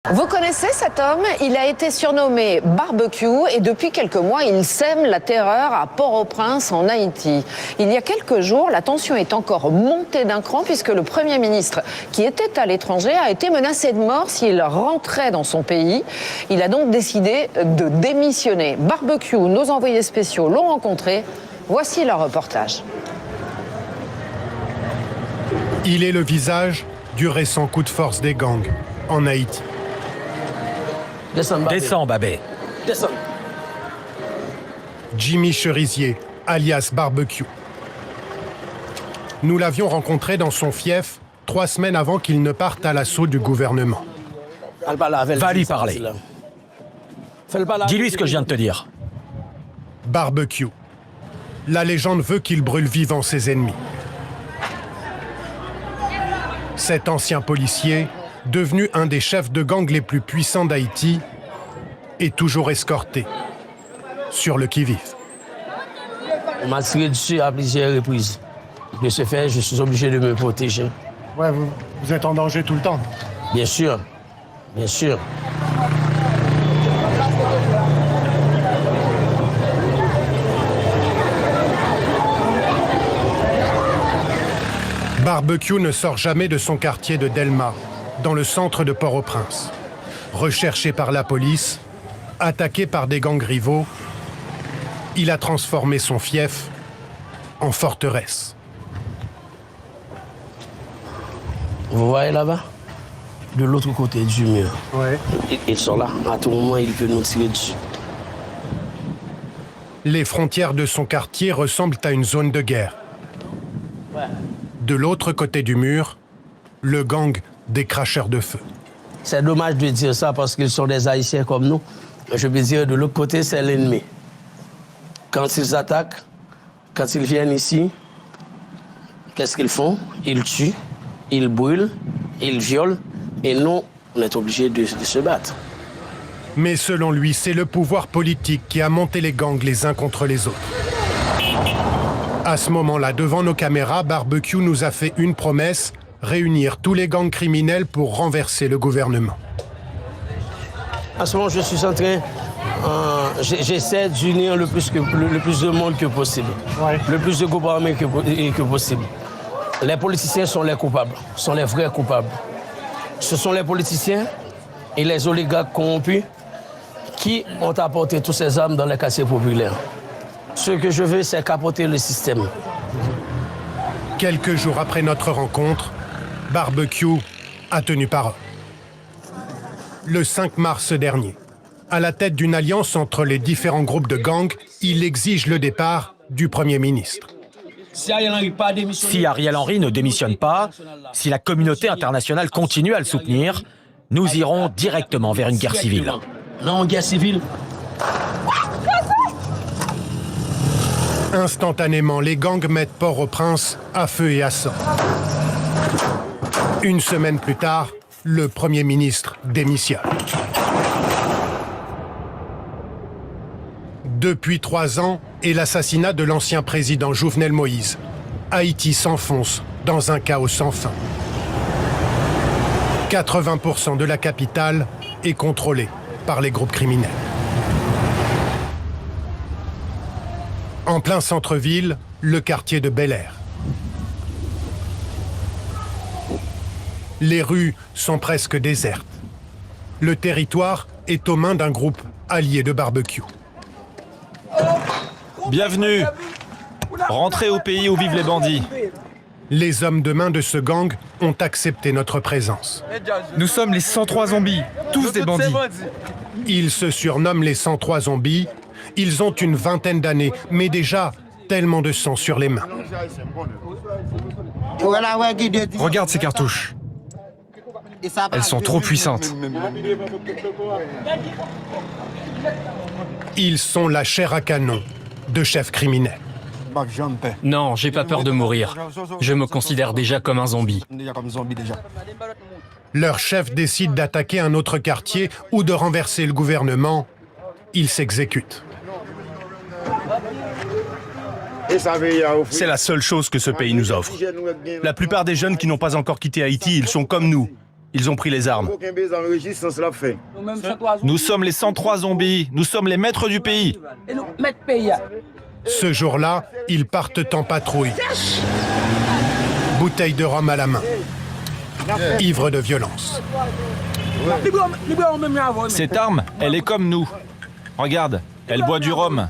Vous connaissez cet homme? Il a été surnommé Barbecue et depuis quelques mois, il sème la terreur à Port-au-Prince en Haïti. Il y a quelques jours, la tension est encore montée d'un cran puisque le Premier ministre, qui était à l'étranger, a été menacé de mort s'il rentrait dans son pays. Il a donc décidé de démissionner. Barbecue, nos envoyés spéciaux l'ont rencontré. Voici leur reportage. Il est le visage du récent coup de force des gangs en Haïti. Descends, Babé. Descends. Jimmy Cerisier, alias Barbecue. Nous l'avions rencontré dans son fief 3 semaines avant qu'il ne parte à l'assaut du gouvernement. Va lui parler. Dis-lui ce que je viens de te dire. Barbecue. La légende veut qu'il brûle vivant ses ennemis. Cet ancien policier, devenu un des chefs de gang les plus puissants d'Haïti, est toujours escorté, sur le qui-vive. On m'a tiré dessus à plusieurs reprises. De ce fait, je suis obligé de me protéger. Ouais, vous êtes en danger tout le temps. Bien sûr, bien sûr. Barbecue ne sort jamais de son quartier de Delma, dans le centre de Port-au-Prince. Recherché par la police, attaqué par des gangs rivaux, il a transformé son fief en forteresse. Vous voyez là-bas? De l'autre côté du mur. Ouais. Ils sont là. À tout moment, ils peuvent nous tirer dessus. Les frontières de son quartier ressemblent à une zone de guerre. De l'autre côté du mur, le gang des cracheurs de feu. C'est dommage de dire ça parce qu'ils sont des Haïtiens comme nous. Je veux dire, de l'autre côté, c'est l'ennemi. Quand ils attaquent, quand ils viennent ici, qu'est-ce qu'ils font? Ils tuent, ils brûlent, ils violent, et nous, on est obligés de se battre. Mais selon lui, c'est le pouvoir politique qui a monté les gangs les uns contre les autres. À ce moment-là, devant nos caméras, Barbecue nous a fait une promesse, réunir tous les gangs criminels pour renverser le gouvernement. En ce moment, je suis en train... j'essaie d'unir le plus de monde que possible. Ouais. Le plus de groupes armés que possible. Les politiciens sont les coupables, sont les vrais coupables. Ce sont les politiciens et les oligarques corrompus qui ont apporté toutes ces armes dans les quartiers populaires. Ce que je veux, c'est capoter le système. Quelques jours après notre rencontre, Barbecue a tenu parole. Le 5 mars dernier, à la tête d'une alliance entre les différents groupes de gangs, il exige le départ du Premier ministre. Si Ariel Henry ne démissionne pas, si la communauté internationale continue à le soutenir, nous irons directement vers une guerre civile. Non, guerre civile. Instantanément, les gangs mettent Port-au-Prince à feu et à sang. Une semaine plus tard, le Premier ministre démissionne. Depuis 3 ans et l'assassinat de l'ancien président Jovenel Moïse, Haïti s'enfonce dans un chaos sans fin. 80% de la capitale est contrôlée par les groupes criminels. En plein centre-ville, le quartier de Bel Air. Les rues sont presque désertes. Le territoire est aux mains d'un groupe allié de Barbecue. Bienvenue. Rentrez au pays où vivent les bandits. Les hommes de main de ce gang ont accepté notre présence. Nous sommes les 103 zombies, tous des bandits. Ils se surnomment les 103 zombies. Ils ont une vingtaine d'années, mais déjà tellement de sang sur les mains. Regarde ces cartouches. Elles sont trop puissantes. Ils sont la chair à canon de chefs criminels. Non, j'ai pas peur de mourir. Je me considère déjà comme un zombie. Leur chef décide d'attaquer un autre quartier ou de renverser le gouvernement. Ils s'exécutent. C'est la seule chose que ce pays nous offre. La plupart des jeunes qui n'ont pas encore quitté Haïti, ils sont comme nous. Ils ont pris les armes. Nous sommes les 103 zombies. Nous sommes les maîtres du pays. Ce jour-là, ils partent en patrouille. Bouteille de rhum à la main. Ivre de violence. Cette arme, elle est comme nous. Regarde, elle boit du rhum.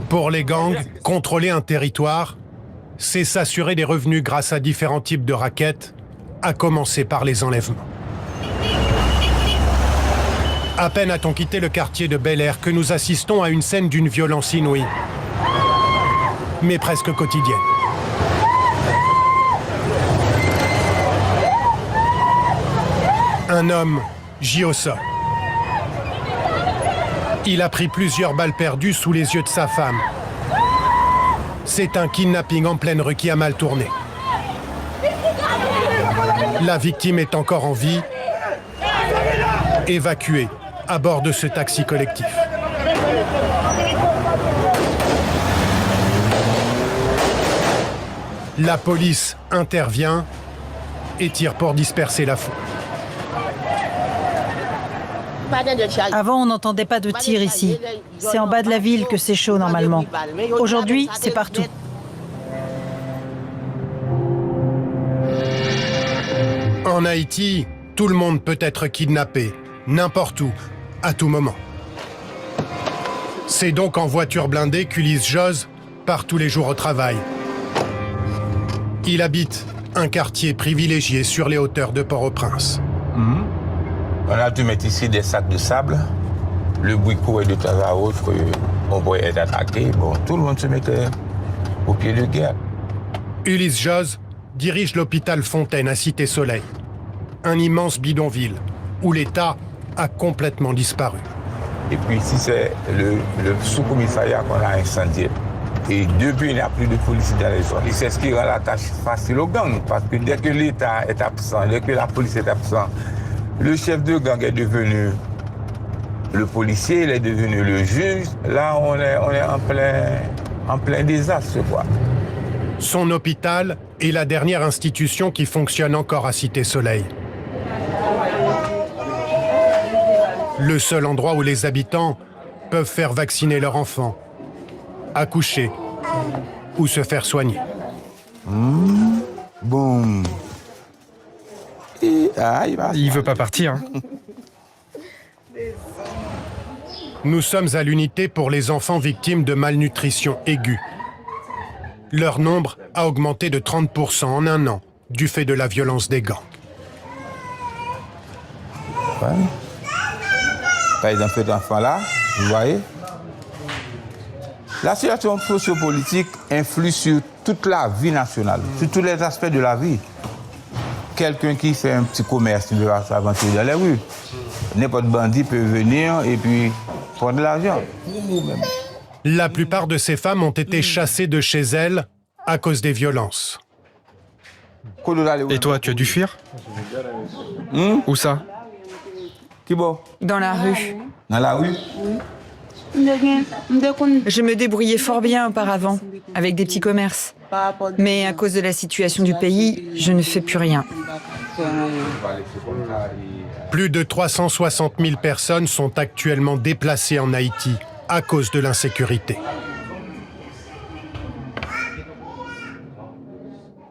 Pour les gangs, contrôler un territoire, c'est s'assurer des revenus grâce à différents types de rackets, à commencer par les enlèvements. À peine a-t-on quitté le quartier de Bel Air que nous assistons à une scène d'une violence inouïe, mais presque quotidienne. Un homme gît au sol. Il a pris plusieurs balles perdues sous les yeux de sa femme. C'est un kidnapping en pleine rue qui a mal tourné. La victime est encore en vie, évacuée à bord de ce taxi collectif. La police intervient et tire pour disperser la foule. Avant, on n'entendait pas de tir ici. C'est en bas de la ville que c'est chaud normalement. Aujourd'hui, c'est partout. En Haïti, tout le monde peut être kidnappé, n'importe où, à tout moment. C'est donc en voiture blindée qu'Ulysse Joz part tous les jours au travail. Il habite un quartier privilégié sur les hauteurs de Port-au-Prince. On a dû mettre ici des sacs de sable. Le bruit courait de temps à autre, on pouvait être attaqué. Bon, tout le monde se mettait au pied de guerre. Ulysse Joz dirige l'hôpital Fontaine à Cité-Soleil, un immense bidonville où l'État a complètement disparu. Et puis ici, c'est le sous-commissariat qu'on a incendié. Et depuis, il n'y a plus de police dans les zones. Et c'est ce qui rend la tâche facile aux gangs, parce que dès que l'État est absent, dès que la police est absente, le chef de gang est devenu le policier, il est devenu le juge. Là, on est en plein désastre, quoi. Son hôpital est la dernière institution qui fonctionne encore à Cité-Soleil. Le seul endroit où les habitants peuvent faire vacciner leurs enfants, accoucher ou se faire soigner. Boum. Il veut pas partir. Hein. Nous sommes à l'unité pour les enfants victimes de malnutrition aiguë. Leur nombre a augmenté de 30% en un an, du fait de la violence des gangs. Ouais. Par exemple, cet enfant-là, vous voyez, la situation sociopolitique influe sur toute la vie nationale, sur tous les aspects de la vie. Quelqu'un qui fait un petit commerce, il va s'aventurer dans les rues. N'importe bandit peut venir et puis prendre de l'argent. La plupart de ces femmes ont été chassées de chez elles à cause des violences. Et toi, tu as dû fuir? Où ça? Dans la rue. Dans la rue? Je me débrouillais fort bien auparavant, avec des petits commerces. Mais à cause de la situation du pays, je ne fais plus rien. Plus de 360 000 personnes sont actuellement déplacées en Haïti à cause de l'insécurité.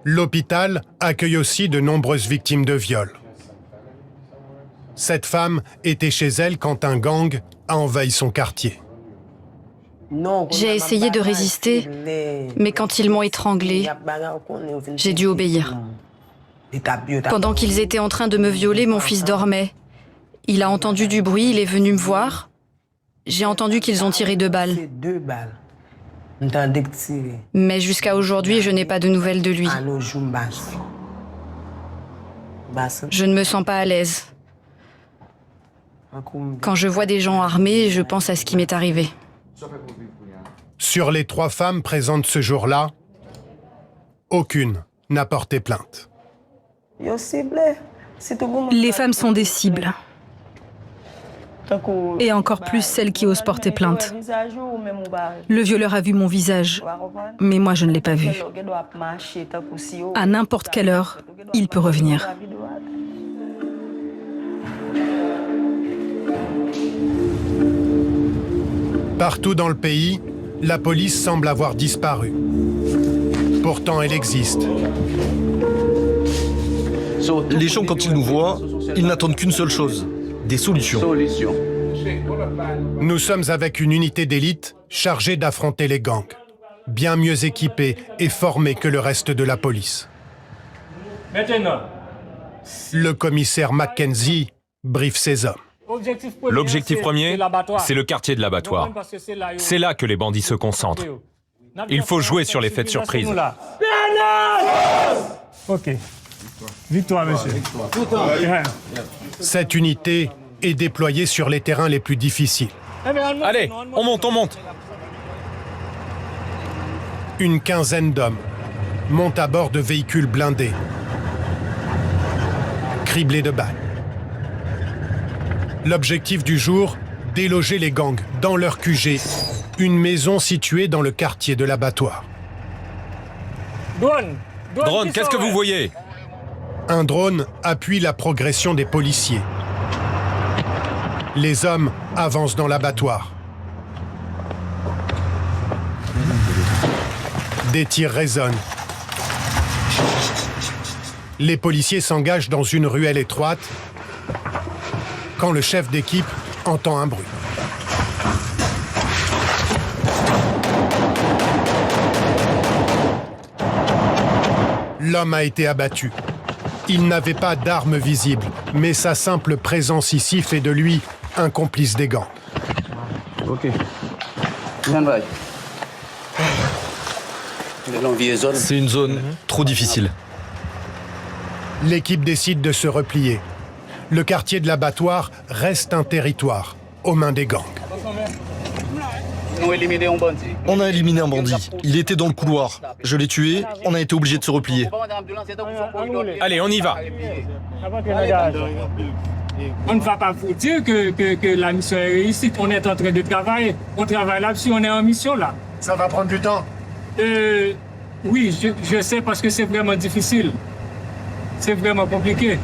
L'hôpital accueille aussi de nombreuses victimes de viol. Cette femme était chez elle quand un gang a envahi son quartier. J'ai essayé de résister, mais quand ils m'ont étranglée, j'ai dû obéir. Pendant qu'ils étaient en train de me violer, mon fils dormait. Il a entendu du bruit, il est venu me voir. J'ai entendu qu'ils ont tiré 2 balles. Mais jusqu'à aujourd'hui, je n'ai pas de nouvelles de lui. Je ne me sens pas à l'aise. Quand je vois des gens armés, je pense à ce qui m'est arrivé. Sur les 3 femmes présentes ce jour-là, aucune n'a porté plainte. Les femmes sont des cibles. Et encore plus celles qui osent porter plainte. Le violeur a vu mon visage, mais moi je ne l'ai pas vu. À n'importe quelle heure, il peut revenir. Partout dans le pays, la police semble avoir disparu. Pourtant, elle existe. Les gens, quand ils nous voient, ils n'attendent qu'une seule chose, des solutions. Nous sommes avec une unité d'élite chargée d'affronter les gangs, bien mieux équipée et formée que le reste de la police. Le commissaire Mackenzie briefe ses hommes. L'objectif premier, c'est le quartier de l'abattoir. C'est là que les bandits se concentrent. Il faut jouer sur l'effet de surprise. Ok. Victoire, monsieur. Cette unité est déployée sur les terrains les plus difficiles. Allez, on monte, on monte. Une quinzaine d'hommes montent à bord de véhicules blindés, criblés de balles. L'objectif du jour, déloger les gangs dans leur QG, une maison située dans le quartier de l'abattoir. Drone, qu'est-ce que vous voyez? Un drone appuie la progression des policiers. Les hommes avancent dans l'abattoir. Des tirs résonnent. Les policiers s'engagent dans une ruelle étroite quand le chef d'équipe entend un bruit. L'homme a été abattu. Il n'avait pas d'arme visible, mais sa simple présence ici fait de lui un complice des gangs. Ok. C'est une zone trop difficile. L'équipe décide de se replier. Le quartier de l'abattoir reste un territoire aux mains des gangs. On a éliminé un bandit. Il était dans le couloir. Je l'ai tué, on a été obligé de se replier. Allez, on y va. On ne va pas vous dire que la mission est réussie. On est en train de travailler. On travaille là-dessus, on est en mission là. Ça va prendre du temps? Oui, je sais parce que c'est vraiment difficile. C'est vraiment compliqué.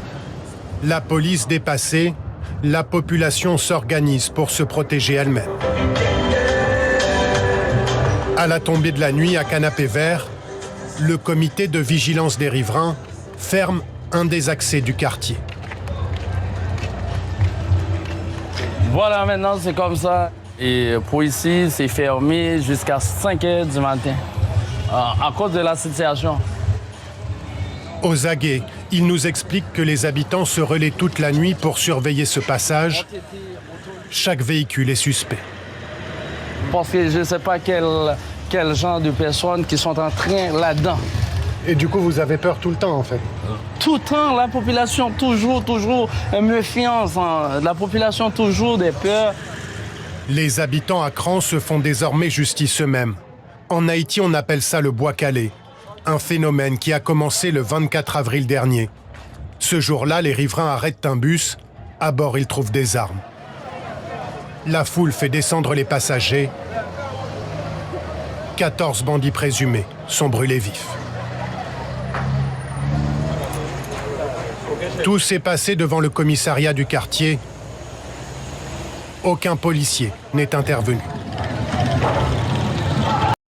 La police dépassée, la population s'organise pour se protéger elle-même. À la tombée de la nuit, à Canapé Vert, le comité de vigilance des riverains ferme un des accès du quartier. Voilà, maintenant c'est comme ça. Et pour ici, c'est fermé jusqu'à 5 h du matin, à cause de la situation. Aux aguets, il nous explique que les habitants se relaient toute la nuit pour surveiller ce passage. Chaque véhicule est suspect. Parce que je ne sais pas quel genre de personnes qui sont en train là-dedans. Et du coup, vous avez peur tout le temps, en fait? Tout le temps, la population, toujours, méfiance. La population, toujours des peurs. Les habitants à Cran se font désormais justice eux-mêmes. En Haïti, on appelle ça le bois calé, un phénomène qui a commencé le 24 avril dernier. Ce jour-là, les riverains arrêtent un bus. À bord, ils trouvent des armes. La foule fait descendre les passagers. 14 bandits présumés sont brûlés vifs. Tout s'est passé devant le commissariat du quartier. Aucun policier n'est intervenu.